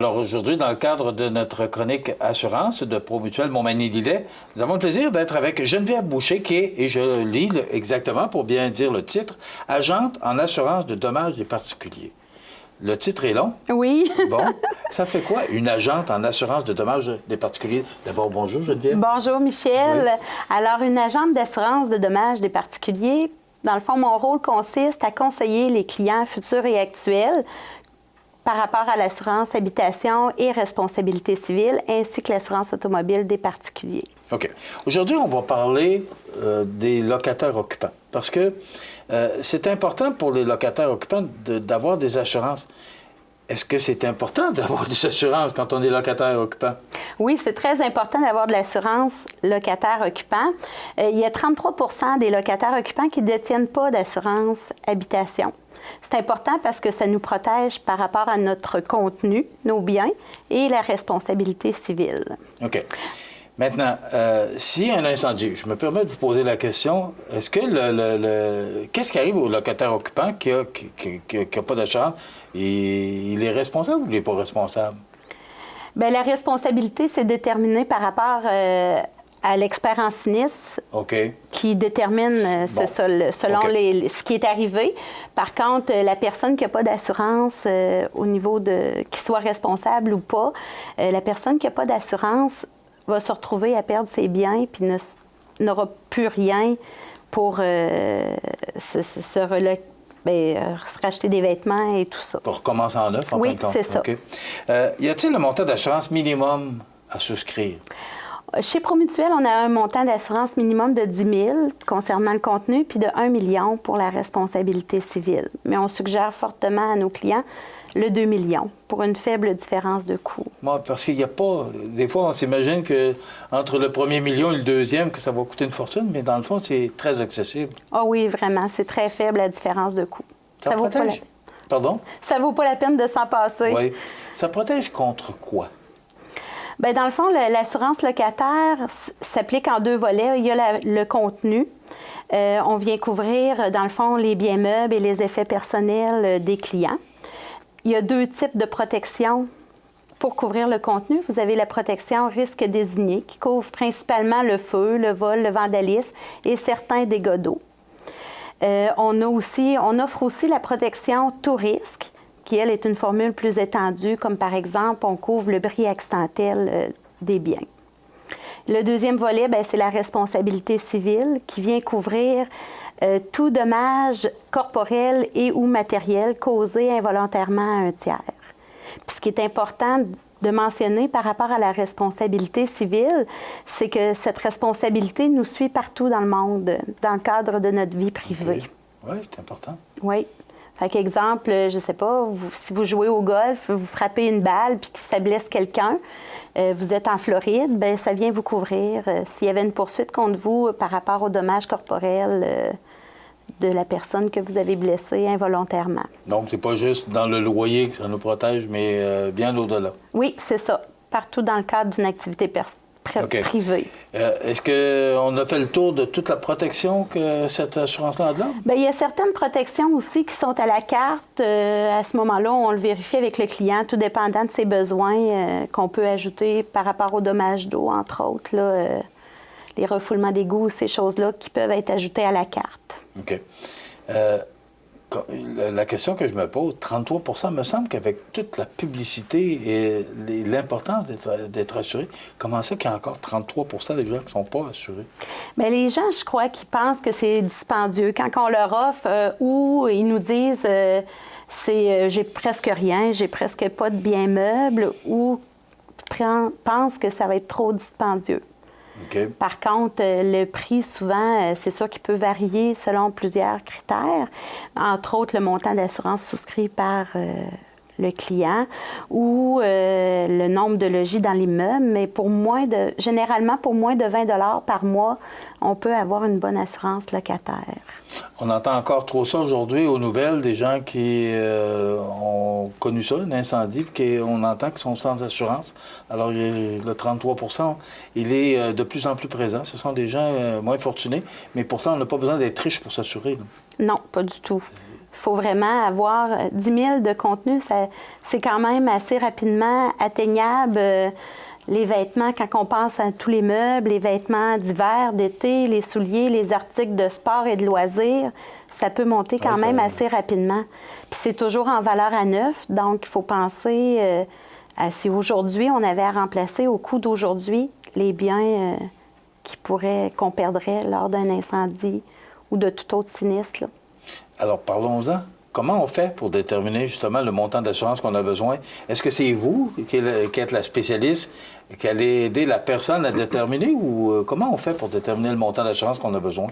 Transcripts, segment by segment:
Alors aujourd'hui, dans le cadre de notre chronique Assurance de Promutuelle Montmagny-Lillet, nous avons le plaisir d'être avec Geneviève Boucher, qui est, et je lis exactement pour bien dire le titre, agente en assurance de dommages des particuliers. Le titre est long. Oui. Bon, ça fait quoi, une agente en assurance de dommages des particuliers? D'abord, bonjour Geneviève. Bonjour Michel. Oui. Alors, une agente d'assurance de dommages des particuliers, dans le fond, mon rôle consiste à conseiller les clients futurs et actuels par rapport à l'assurance habitation et responsabilité civile, ainsi que l'assurance automobile des particuliers. OK. Aujourd'hui, on va parler des locataires occupants, parce que c'est important pour les locataires occupants d'avoir des assurances. Est-ce que c'est important d'avoir des assurances quand on est locataire occupant? Oui, c'est très important d'avoir de l'assurance locataire occupant. Il y a 33 des locataires occupants qui ne détiennent pas d'assurance habitation. C'est important parce que ça nous protège par rapport à notre contenu, nos biens et la responsabilité civile. OK. Maintenant, s'il y a un incendie, je me permets de vous poser la question, est-ce que qu'est-ce qui arrive au locataire occupant qui n'a pas d'assurance? Il est responsable ou il n'est pas responsable? Bien, la responsabilité, c'est déterminé par rapport à l'expert en sinistre qui détermine selon ce qui est arrivé. Par contre, la personne qui n'a pas d'assurance au niveau qui soit responsable ou pas, la personne qui n'a pas d'assurance va se retrouver à perdre ses biens puis n'aura plus rien pour se racheter des vêtements et tout ça. Pour recommencer en neuf, en fin de compte? Oui, c'est ça. Okay. Y a-t-il un montant d'assurance minimum à souscrire? Chez Promutuelle, on a un montant d'assurance minimum de 10 000 concernant le contenu, puis de 1 million pour la responsabilité civile. Mais on suggère fortement à nos clients le 2 millions pour une faible différence de coût. Moi, parce qu'il n'y a pas... Des fois, on s'imagine qu'entre le premier million et le deuxième, que ça va coûter une fortune, mais dans le fond, c'est très accessible. Ah oui, vraiment. C'est très faible, la différence de coût. Ça vaut pas la... Pardon? Ça vaut pas la peine de s'en passer. Oui. Ça protège contre quoi? Bien, dans le fond, l'assurance locataire s'applique en deux volets. Il y a le contenu. On vient couvrir, dans le fond, les biens meubles et les effets personnels des clients. Il y a deux types de protection pour couvrir le contenu. Vous avez la protection risque désigné qui couvre principalement le feu, le vol, le vandalisme et certains dégâts d'eau. On offre aussi la protection tout risque qui, elle, est une formule plus étendue, comme par exemple, on couvre le bris accidentel des biens. Le deuxième volet, c'est la responsabilité civile qui vient couvrir tout dommage corporel et ou matériel causé involontairement à un tiers. Puis ce qui est important de mentionner par rapport à la responsabilité civile, c'est que cette responsabilité nous suit partout dans le monde, dans le cadre de notre vie privée. Oui, c'est important. Oui. Fait qu'exemple, je ne sais pas, si vous jouez au golf, vous frappez une balle puis que ça blesse quelqu'un, vous êtes en Floride, bien, ça vient vous couvrir. S'il y avait une poursuite contre vous par rapport au dommage corporel de la personne que vous avez blessée involontairement. Donc, c'est pas juste dans le loyer que ça nous protège, mais bien au-delà. Oui, c'est ça. Partout dans le cadre d'une activité privée. Est-ce qu'on a fait le tour de toute la protection que cette assurance-là a de là? Bien, il y a certaines protections aussi qui sont à la carte. À ce moment-là, on le vérifie avec le client, tout dépendant de ses besoins qu'on peut ajouter par rapport aux dommages d'eau, entre autres, là, les refoulements d'égouts, ces choses-là qui peuvent être ajoutées à la carte. OK. La question que je me pose, 33 me semble qu'avec toute la publicité et l'importance d'être assuré, comment ça qu'il y a encore 33 des gens qui ne sont pas assurés? Bien, les gens, je crois, qui pensent que c'est dispendieux. Quand on leur offre ou ils nous disent j'ai presque rien, j'ai presque pas de biens meubles, ou pensent que ça va être trop dispendieux. Okay. Par contre, le prix, souvent, c'est sûr qu'il peut varier selon plusieurs critères, entre autres le montant d'assurance souscrit par le client ou le nombre de logis dans l'immeuble, mais généralement, pour moins de 20 $ par mois, on peut avoir une bonne assurance locataire. On entend encore trop ça aujourd'hui aux nouvelles, des gens qui ont connu ça, un incendie, puis on entend qu'ils sont sans assurance. Alors, le 33 il est de plus en plus présent. Ce sont des gens moins fortunés, mais pourtant, on n'a pas besoin d'être riche pour s'assurer. Non, pas du tout. faut vraiment avoir 10 000 de contenu. C'est quand même assez rapidement atteignable. Les vêtements, quand on pense à tous les meubles, les vêtements d'hiver, d'été, les souliers, les articles de sport et de loisirs, ça peut monter quand même assez rapidement. Puis c'est toujours en valeur à neuf, donc il faut penser à si aujourd'hui on avait à remplacer au coût d'aujourd'hui les biens qu'on perdrait lors d'un incendie ou de tout autre sinistre, là. Alors, parlons-en. Comment on fait pour déterminer justement le montant d'assurance qu'on a besoin? Est-ce que c'est vous qui êtes la spécialiste, qui allez aider la personne à déterminer ou comment on fait pour déterminer le montant d'assurance qu'on a besoin?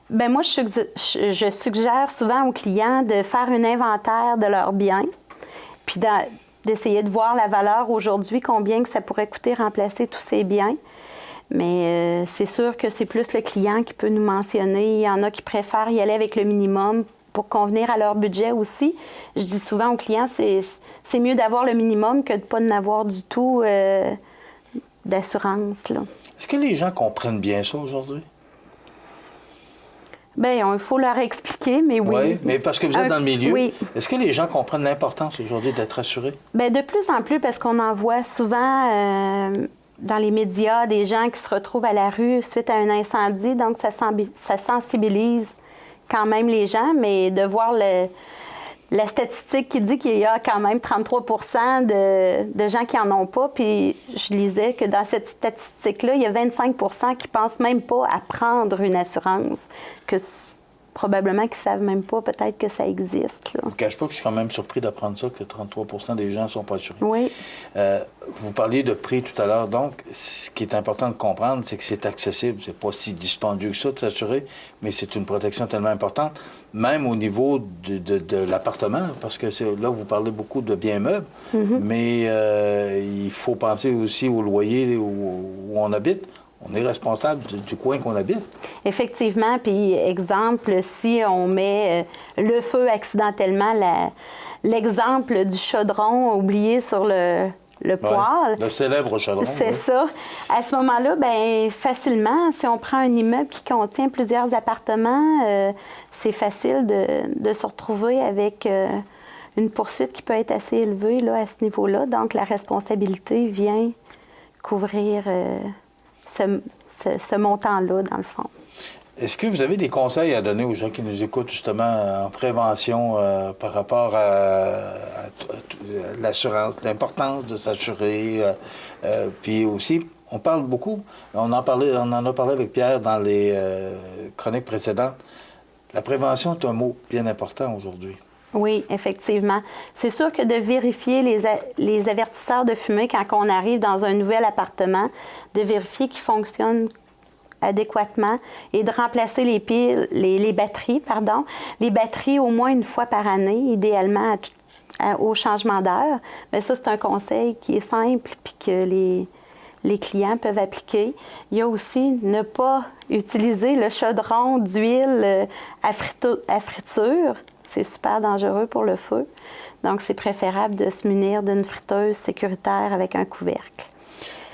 Bien, moi, je suggère souvent aux clients de faire un inventaire de leurs biens, puis d'essayer de voir la valeur aujourd'hui, combien que ça pourrait coûter remplacer tous ces biens. Mais c'est sûr que c'est plus le client qui peut nous mentionner. Il y en a qui préfèrent y aller avec le minimum pour convenir à leur budget aussi. Je dis souvent aux clients, c'est mieux d'avoir le minimum que de ne pas en avoir du tout d'assurance, là. Est-ce que les gens comprennent bien ça aujourd'hui? Bien, il faut leur expliquer, mais oui. Oui, mais parce que vous êtes dans le milieu. Oui. Est-ce que les gens comprennent l'importance aujourd'hui d'être assurés? Bien, de plus en plus, parce qu'on en voit souvent dans les médias des gens qui se retrouvent à la rue suite à un incendie, donc ça sensibilise quand même les gens, mais de voir la statistique qui dit qu'il y a quand même 33 de gens qui n'en ont pas, puis je lisais que dans cette statistique-là, il y a 25 qui ne pensent même pas à prendre une assurance, que probablement qu'ils ne savent même pas peut-être que ça existe, là. Je ne vous cache pas que je suis quand même surpris d'apprendre ça, que 33 des gens ne sont pas assurés. Oui. Vous parliez de prix tout à l'heure. Donc, ce qui est important de comprendre, c'est que c'est accessible. C'est pas si dispendieux que ça de s'assurer, mais c'est une protection tellement importante, même au niveau de l'appartement, parce que là, vous parlez beaucoup de biens meubles, mais il faut penser aussi au loyer où on habite. On est responsable du coin qu'on habite. Effectivement. Puis, exemple, si on met le feu accidentellement, l'exemple du chaudron oublié sur le poêle. Le célèbre chaudron. C'est ça. À ce moment-là, bien, facilement, si on prend un immeuble qui contient plusieurs appartements, c'est facile de se retrouver avec une poursuite qui peut être assez élevée là, à ce niveau-là. Donc, la responsabilité vient couvrir ce montant-là, dans le fond. Est-ce que vous avez des conseils à donner aux gens qui nous écoutent, justement, en prévention par rapport à l'assurance, l'importance de s'assurer? Puis aussi, on parle beaucoup, on en a parlé avec Pierre dans les chroniques précédentes. La prévention est un mot bien important aujourd'hui. Oui, effectivement. C'est sûr que de vérifier les avertisseurs de fumée quand on arrive dans un nouvel appartement, de vérifier qu'ils fonctionnent adéquatement et de remplacer les batteries au moins une fois par année, idéalement au changement d'heure. Mais ça, c'est un conseil qui est simple puis que les clients peuvent appliquer. Il y a aussi ne pas utiliser le chaudron d'huile à friture. C'est super dangereux pour le feu. Donc, c'est préférable de se munir d'une friteuse sécuritaire avec un couvercle.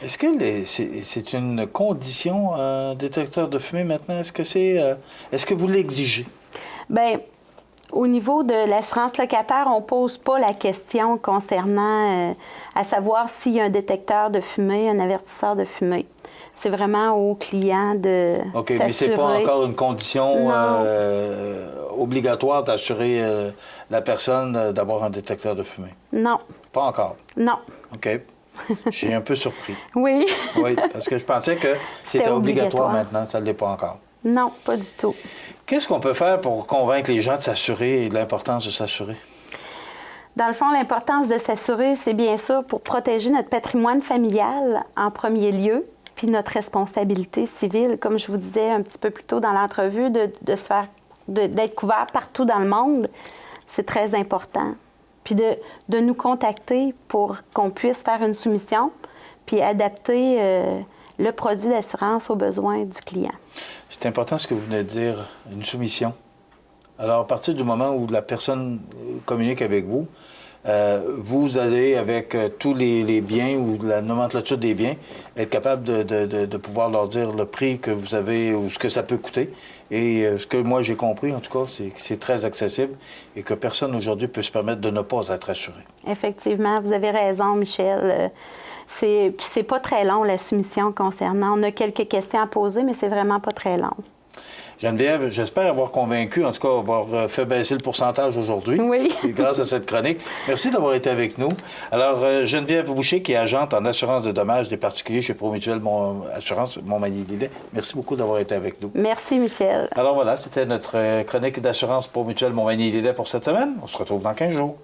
Est-ce que c'est une condition, un détecteur de fumée maintenant? Est-ce que vous l'exigez? Bien, au niveau de l'assurance locataire, on ne pose pas la question concernant à savoir s'il y a un détecteur de fumée, un avertisseur de fumée. C'est vraiment au client de s'assurer. OK, mais ce n'est pas encore une condition obligatoire d'assurer la personne d'avoir un détecteur de fumée? Non. Pas encore? Non. OK. J'ai un peu surpris. Oui. Oui, parce que je pensais que c'était obligatoire maintenant. Ça ne l'est pas encore. Non, pas du tout. Qu'est-ce qu'on peut faire pour convaincre les gens de s'assurer et de l'importance de s'assurer? Dans le fond, l'importance de s'assurer, c'est bien sûr pour protéger notre patrimoine familial en premier lieu, puis notre responsabilité civile, comme je vous disais un petit peu plus tôt dans l'entrevue, d'être couvert partout dans le monde. C'est très important. Puis de nous contacter pour qu'on puisse faire une soumission, puis adapter le produit d'assurance aux besoins du client. C'est important ce que vous venez de dire, une soumission. Alors, à partir du moment où la personne communique avec vous, vous allez, avec tous les biens ou la nomenclature des biens, être capable de pouvoir leur dire le prix que vous avez ou ce que ça peut coûter. Et ce que moi j'ai compris, en tout cas, c'est que c'est très accessible et que personne aujourd'hui peut se permettre de ne pas être assuré. Effectivement, vous avez raison, Michel. C'est pas très long, la soumission concernant. On a quelques questions à poser, mais c'est vraiment pas très long. Geneviève, j'espère avoir convaincu, en tout cas avoir fait baisser le pourcentage aujourd'hui. Oui. Grâce à cette chronique. Merci d'avoir été avec nous. Alors, Geneviève Boucher, qui est agente en assurance de dommages des particuliers chez Promutuel Assurance Montmagny-Lillet. Merci beaucoup d'avoir été avec nous. Merci, Michel. Alors voilà, c'était notre chronique d'assurance Promutuel Montmagny-Lillet pour cette semaine. On se retrouve dans 15 jours.